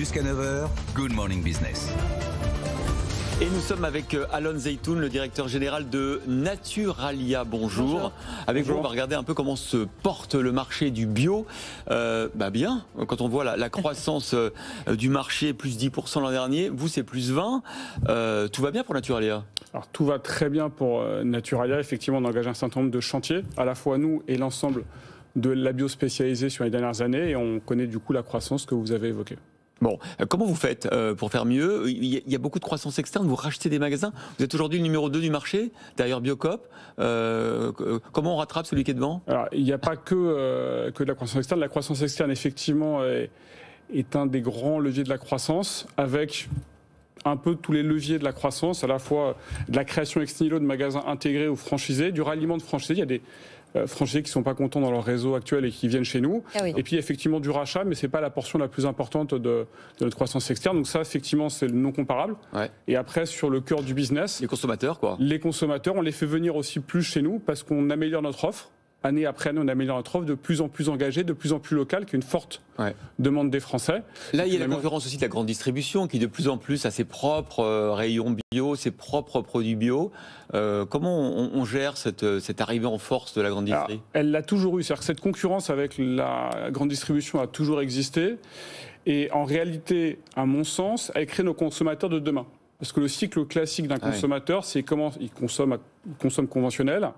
Jusqu'à 9h, Good Morning Business. Et nous sommes avec Alon Zeitoun, le directeur général de Naturalia. Bonjour. Avec vous, on va regarder un peu comment se porte le marché du bio. Bien, quand on voit la croissance du marché, plus 10% l'an dernier, vous c'est plus 20%. Tout va bien pour Naturalia? Alors tout va très bien pour Naturalia. Effectivement, on engage un certain nombre de chantiers, à la fois nous et l'ensemble de la bio spécialisée sur les dernières années. Et on connaît du coup la croissance que vous avez évoquée. Bon, comment vous faites pour faire mieux? Il y a beaucoup de croissance externe, vous rachetez des magasins. Vous êtes aujourd'hui le numéro 2 du marché, derrière Biocop. Comment on rattrape celui qui est devant? Alors, il n'y a pas que de la croissance externe. La croissance externe, effectivement, est un des grands leviers de la croissance, avec un peu tous les leviers de la croissance, à la fois de la création ex nihilo de magasins intégrés ou franchisés, du ralliement de franchisés. Il y a des franchisés qui ne sont pas contents dans leur réseau actuel et qui viennent chez nous. Ah oui. Et puis effectivement du rachat, mais ce n'est pas la portion la plus importante de notre croissance externe. Donc ça, effectivement, c'est le non comparable. Ouais. Et après, sur le cœur du business... Les consommateurs, quoi. Les consommateurs, on les fait venir aussi plus chez nous parce qu'on améliore notre offre. Année après année, on améliore notre offre de plus en plus engagée, de plus en plus locale, qui est une forte demande des Français. Là, il y a la concurrence aussi de la grande distribution qui de plus en plus a ses propres rayons bio, ses propres produits bio. Comment on gère cette arrivée en force de la grande distribution? Elle l'a toujours eu. C'est-à-dire que cette concurrence avec la grande distribution a toujours existé. Et en réalité, à mon sens, elle crée nos consommateurs de demain. Parce que le cycle classique d'un consommateur, c'est comment il consomme conventionnel,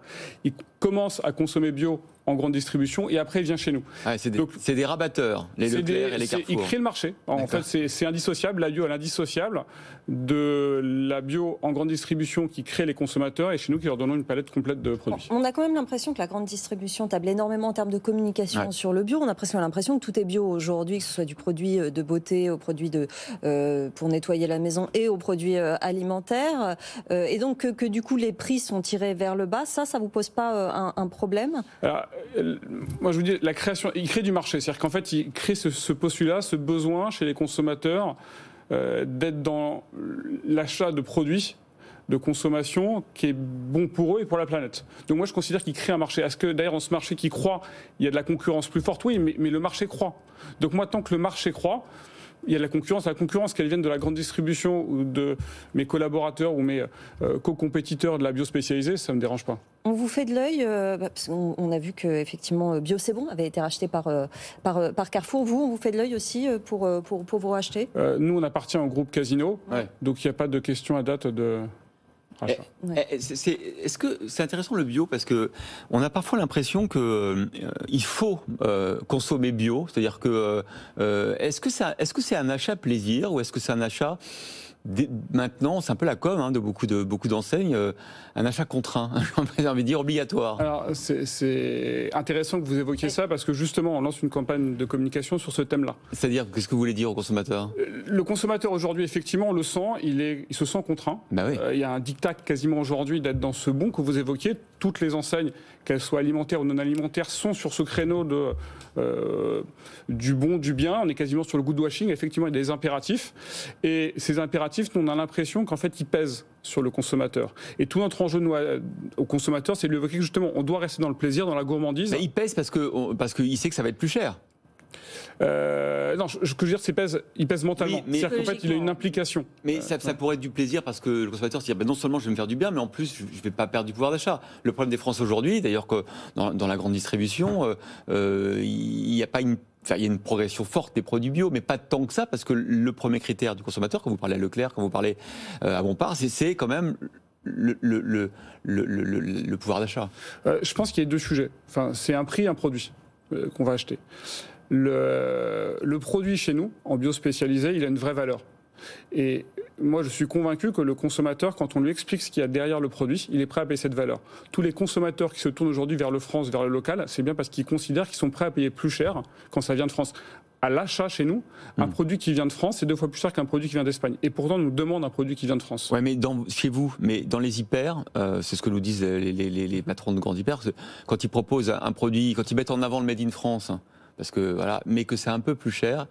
il commence à consommer bio en grande distribution et après il vient chez nous. C'est des rabatteurs, les Leclerc et les Carrefour. Ils créent le marché. En fait, c'est indissociable. La bio est indissociable de la bio en grande distribution qui crée les consommateurs et chez nous qui leur donnons une palette complète de produits. On a quand même l'impression que la grande distribution table énormément en termes de communication sur le bio. On a presque l'impression que tout est bio aujourd'hui, que ce soit du produit de beauté au produit pour nettoyer la maison et aux produits alimentaires. Et donc que du coup les prix sont tirés vers le bas. Ça vous pose pas un problème? Alors, moi, je vous dis, la création, il crée du marché. C'est-à-dire qu'en fait, il crée ce postulat, ce besoin chez les consommateurs d'être dans l'achat de produits de consommation qui est bon pour eux et pour la planète. Donc moi, je considère qu'il crée un marché. Est-ce que, d'ailleurs, dans ce marché qui croît, il y a de la concurrence plus forte? Oui, mais le marché croît. Donc moi, tant que le marché croît, il y a de la concurrence. La concurrence, qu'elle vienne de la grande distribution ou de mes collaborateurs ou mes co-compétiteurs de la bio spécialisée, ça ne me dérange pas. On vous fait de l'œil, parce qu'on a vu qu'effectivement Bio C'est Bon avait été racheté par Carrefour. Vous, on vous fait de l'œil aussi pour vous racheter? Nous, on appartient au groupe Casino, donc il n'y a pas de question à date de... Est-ce que c'est intéressant le bio parce que on a parfois l'impression que il faut consommer bio, c'est-à-dire que est-ce que c'est un achat plaisir ou est-ce que c'est un achat maintenant, c'est un peu la com de beaucoup d'enseignes, un achat contraint, j'ai envie de dire obligatoire. Alors c'est intéressant que vous évoquiez ça parce que justement on lance une campagne de communication sur ce thème-là. C'est-à-dire, qu'est-ce que vous voulez dire aux consommateurs? Le consommateur aujourd'hui, effectivement, on le sent, il se sent contraint. Il y a un diktat quasiment aujourd'hui d'être dans ce bon que vous évoquiez. Toutes les enseignes, qu'elles soient alimentaires ou non alimentaires, sont sur ce créneau du bon, du bien. On est quasiment sur le good washing. Effectivement, il y a des impératifs. Et ces impératifs, on a l'impression qu'en fait, ils pèsent sur le consommateur. Et tout notre enjeu au consommateur, c'est de lui évoquer que justement, on doit rester dans le plaisir, dans la gourmandise. Mais il pèse parce qu'il sait que ça va être plus cher. Non, ce que je veux dire, il pèse mentalement. Oui, c'est-à-dire qu'en fait, il a une implication. Mais ça pourrait être du plaisir parce que le consommateur se dit non seulement je vais me faire du bien, mais en plus je ne vais pas perdre du pouvoir d'achat. Le problème des Français aujourd'hui, d'ailleurs que dans la grande distribution, il y a une progression forte des produits bio, mais pas tant que ça, parce que le premier critère du consommateur, quand vous parlez à Leclerc, quand vous parlez à Bompard, c'est quand même le pouvoir d'achat. Je pense qu'il y a deux sujets. Enfin, c'est un prix et un produit qu'on va acheter. Le produit chez nous, en bio spécialisé, il a une vraie valeur. Et moi, je suis convaincu que le consommateur, quand on lui explique ce qu'il y a derrière le produit, il est prêt à payer cette valeur. Tous les consommateurs qui se tournent aujourd'hui vers le France, vers le local, c'est bien parce qu'ils considèrent qu'ils sont prêts à payer plus cher quand ça vient de France. À l'achat chez nous, un produit qui vient de France, c'est 2 fois plus cher qu'un produit qui vient d'Espagne. Et pourtant, on nous demande un produit qui vient de France. Ouais, mais chez vous, mais dans les hyper, c'est ce que nous disent les patrons de grands hyper, quand ils proposent un produit, quand ils mettent en avant le Made in France, parce que voilà, mais que c'est un peu plus cher,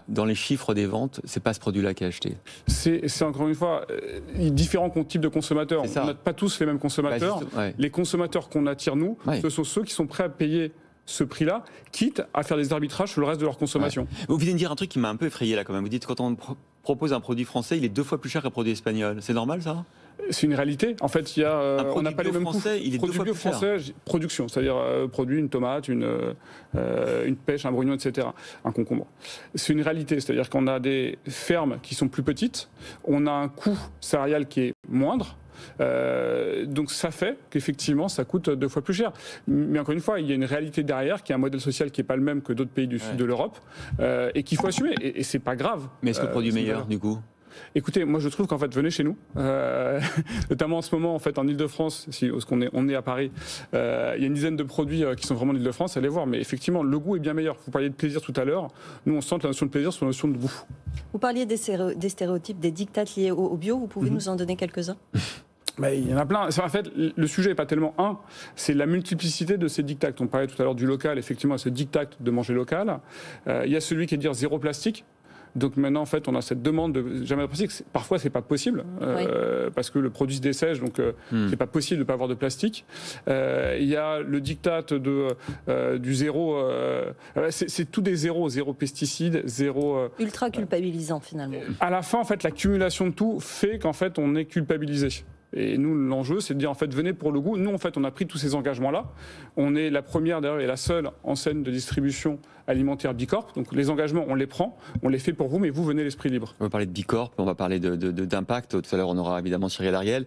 dans les chiffres des ventes, c'est pas ce produit-là qui est acheté. C'est encore une fois différents types de consommateurs. On n'a pas tous les mêmes consommateurs. Les consommateurs qu'on attire nous, ce sont ceux qui sont prêts à payer ce prix-là, quitte à faire des arbitrages sur le reste de leur consommation. Ouais. Vous venez de dire un truc qui m'a un peu effrayé là quand même. Vous dites quand on propose un produit français, il est 2 fois plus cher qu'un produit espagnol. C'est normal ça? C'est une réalité. En fait, on n'a pas les mêmes coûts. Il est 2 fois plus cher. Français, production, c'est-à-dire produit une tomate, une pêche, un brugnon, etc., un concombre. C'est une réalité, c'est-à-dire qu'on a des fermes qui sont plus petites, on a un coût salarial qui est moindre. Donc ça fait qu'effectivement ça coûte 2 fois plus cher. Mais encore une fois, il y a une réalité derrière qui est un modèle social qui n'est pas le même que d'autres pays du sud de l'Europe et qu'il faut assumer. Et c'est pas grave. Mais est-ce que le produit est meilleur du coup? Écoutez, moi je trouve qu'en fait, venez chez nous, notamment en ce moment en fait en Ile-de-France, parce on est à Paris, il y a une dizaine de produits qui sont vraiment en Ile-de-France, allez voir, mais effectivement le goût est bien meilleur. Vous parliez de plaisir tout à l'heure, nous on centre la notion de plaisir sur la notion de goût. Vous parliez des stéréotypes, des dictats liés au bio, vous pouvez nous en donner quelques-uns? Mais il y en a plein. En fait, le sujet n'est pas tellement c'est la multiplicité de ces dictats. On parlait tout à l'heure du local, effectivement, ce dictat de manger local. Il y a celui qui est de dire zéro plastique. Donc maintenant, en fait, on a cette demande de jamais de plastique. Parfois, c'est pas possible parce que le produit se dessèche, donc c'est pas possible de pas avoir de plastique. Il y a le diktat du zéro. C'est tout des zéros, zéro pesticide, zéro. Ultra culpabilisant finalement. À la fin, en fait, l'accumulation de tout fait qu'en fait, on est culpabilisé. Et nous, l'enjeu, c'est de dire, en fait, venez pour le goût. Nous, en fait, on a pris tous ces engagements-là. On est la première, d'ailleurs, et la seule enseigne de distribution alimentaire Bicorp. Donc, les engagements, on les prend, on les fait pour vous, mais vous, venez l'esprit libre. On va parler de Bicorp, on va parler d'impact. Tout à l'heure, on aura évidemment Cyril Ariel.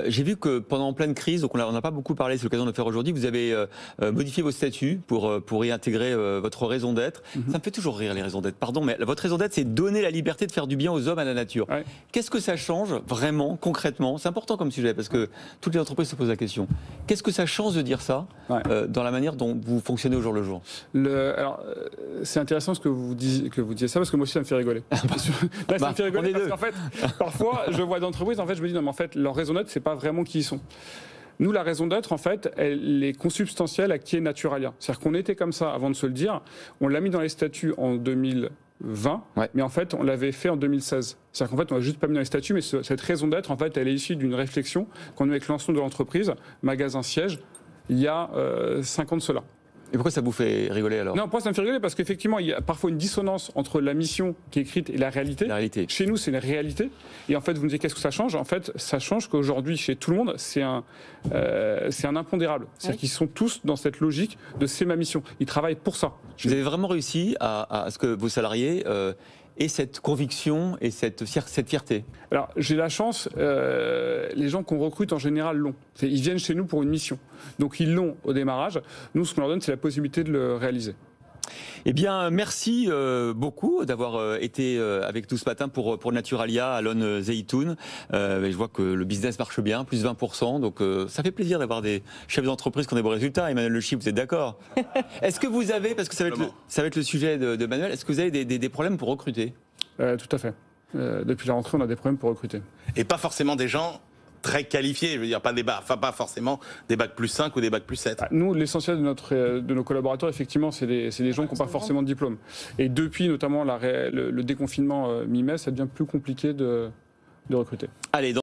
J'ai vu que pendant en pleine crise, donc on n'a pas beaucoup parlé, c'est l'occasion de le faire aujourd'hui, vous avez modifié vos statuts pour y intégrer votre raison d'être. Ça me fait toujours rire, les raisons d'être. Pardon, mais votre raison d'être, c'est donner la liberté de faire du bien aux hommes, à la nature. Ouais. Qu'est-ce que ça change vraiment, concrètement? C'est important comme sujet, parce que toutes les entreprises se posent la question. Qu'est-ce que ça change de dire ça dans la manière dont vous fonctionnez au jour le jour? Alors, c'est intéressant ce que vous disiez ça, parce que moi aussi ça me fait rigoler. Là, ça me fait rigoler parce qu'en fait, parfois, je vois d'entreprises, en fait, je me dis non, mais en fait, leur raison d'être, c'est pas vraiment qui ils sont. Nous, la raison d'être, en fait, elle est consubstantielle à qui est Naturalia. C'est-à-dire qu'on était comme ça avant de se le dire. On l'a mis dans les statuts en 2020, mais en fait, on l'avait fait en 2016. C'est-à-dire qu'en fait, on n'a juste pas mis dans les statuts, mais cette raison d'être, en fait, elle est issue d'une réflexion qu'on a eu avec l'ensemble de l'entreprise, magasin-siège, il y a 5 ans de cela. Et pourquoi ça vous fait rigoler alors? Non, pourquoi ça me fait rigoler? Parce qu'effectivement, il y a parfois une dissonance entre la mission qui est écrite et la réalité. La réalité. Chez nous, c'est la réalité. Et en fait, vous me dites qu'est-ce que ça change? En fait, ça change qu'aujourd'hui, chez tout le monde, c'est un impondérable. C'est-à-dire qu'ils sont tous dans cette logique de c'est ma mission. Ils travaillent pour ça. Vous avez vraiment réussi à ce que vos salariés aient cette conviction et cette fierté? Alors, j'ai la chance, les gens qu'on recrute en général l'ont. Ils viennent chez nous pour une mission. Donc, ils l'ont au démarrage. Nous, ce qu'on leur donne, c'est la possibilité de le réaliser. Eh bien, merci beaucoup d'avoir été avec nous ce matin pour Naturalia, Alon Zeitoun. Je vois que le business marche bien, plus 20%. Donc, ça fait plaisir d'avoir des chefs d'entreprise qui ont des bons résultats. Emmanuel Le Chypre, vous êtes d'accord? Est-ce que vous avez, parce que ça va être le sujet de Manuel, est-ce que vous avez des problèmes pour recruter? Tout à fait. Depuis la rentrée, on a des problèmes pour recruter. Et pas forcément des gens très qualifiés, je veux dire, pas forcément des bacs plus 5 ou des bacs plus 7. Nous, l'essentiel de nos collaborateurs, effectivement, c'est des gens qui n'ont pas forcément de diplôme. Et depuis, notamment, le déconfinement mi-mai, ça devient plus compliqué de recruter. Allez,